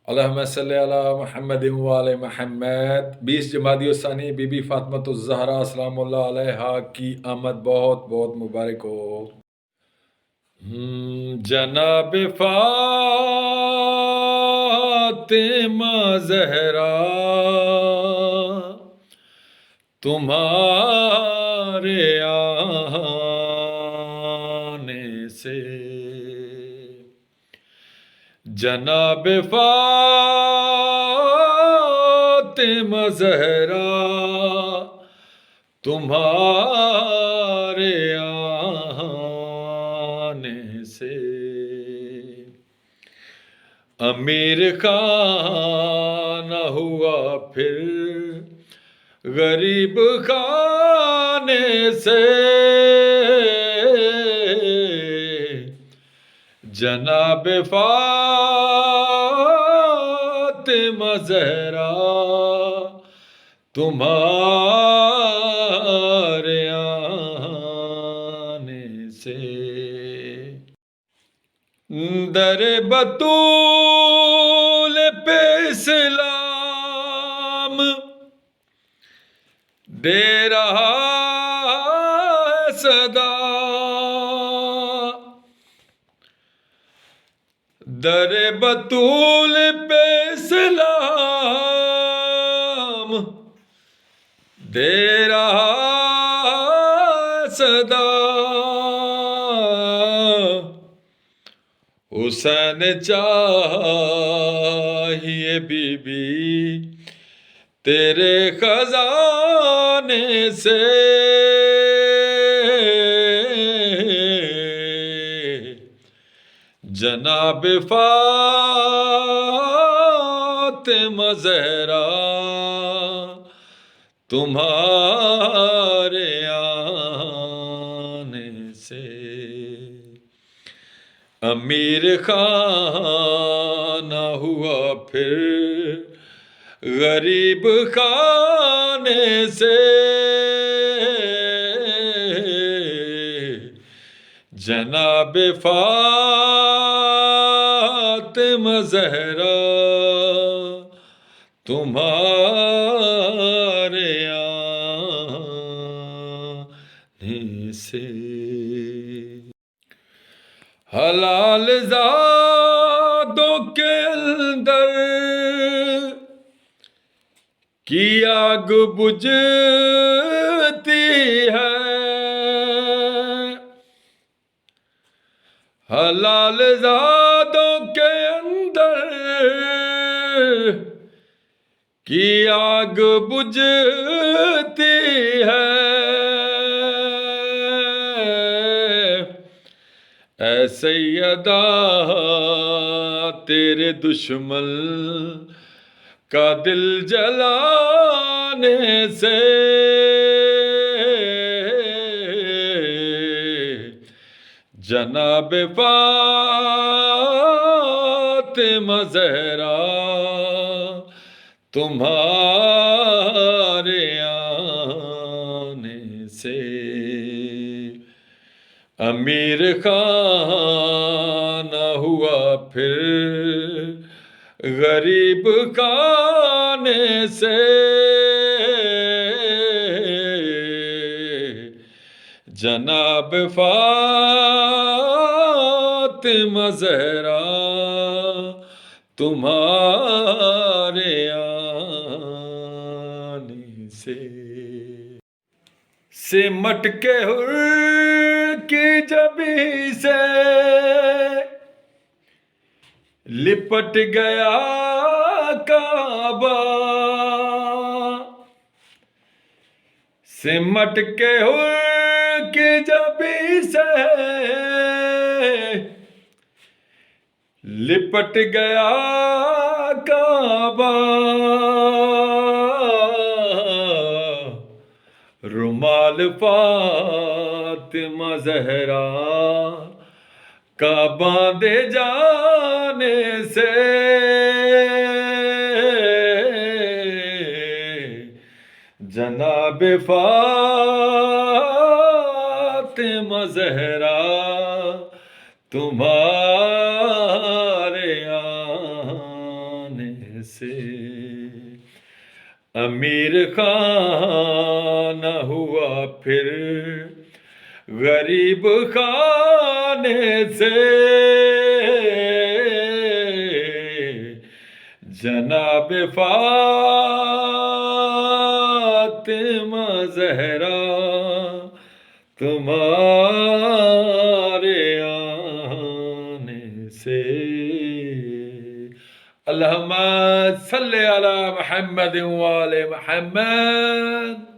اللہم صلی علی محمد و آل محمد۔ 20 جمادی الثانی بی بی فاطمۃ الزہرا سلام اللہ علیہا کی آمد بہت بہت مبارک ہو۔ جناب فاطمہ زہرا تمہارے آنے سے، جناب فاطمہ زہرا تمہارے آنے سے، امیر خانہ ہوا پھر غریب خانے سے، جناب فاطمہ زہرا تمہارے آنے سے، در بطول پہ اسلام دے رہا ہے صدا، در بطول پہ اسلام دے رہا ہے صدا، حسین چاہیے بی بی تیرے خزانے سے، جناب فاطمہ زہرا تمہارے آنے سے، امیر خانہ ہوا پھر غریب خانے سے، جناب فاطمہ زہرا تمہارے آنے سے، حلال زادوں کے اندر کی آگ بجھتی ہے، حلال زادوں کے اندر کی آگ بجھتی ہے، اے سیدہ تیرے دشمن کا دل جلانے سے، جناب فاطمہ زہرا تمہارے آنے سے، امیر خانہ ہوا پھر غریب خانے سے، جناب فاطمہ زہرا تمہارے آنے سے، سمٹ کے حر کی جبی سے لپٹ گیا کعبہ، سمٹ کے حر کی جبی سے لپٹ گیا کعبہ، رومال فاطمہ زہرا کا باندھے جانے سے، جناب فاطمہ زہرا تمہارے آنے سے امیر خانہ ہوا پھر غریب خانے سے جناب فاطمہ زہرا تمہارے آنے سے اللہم صلی علی محمد وآل محمد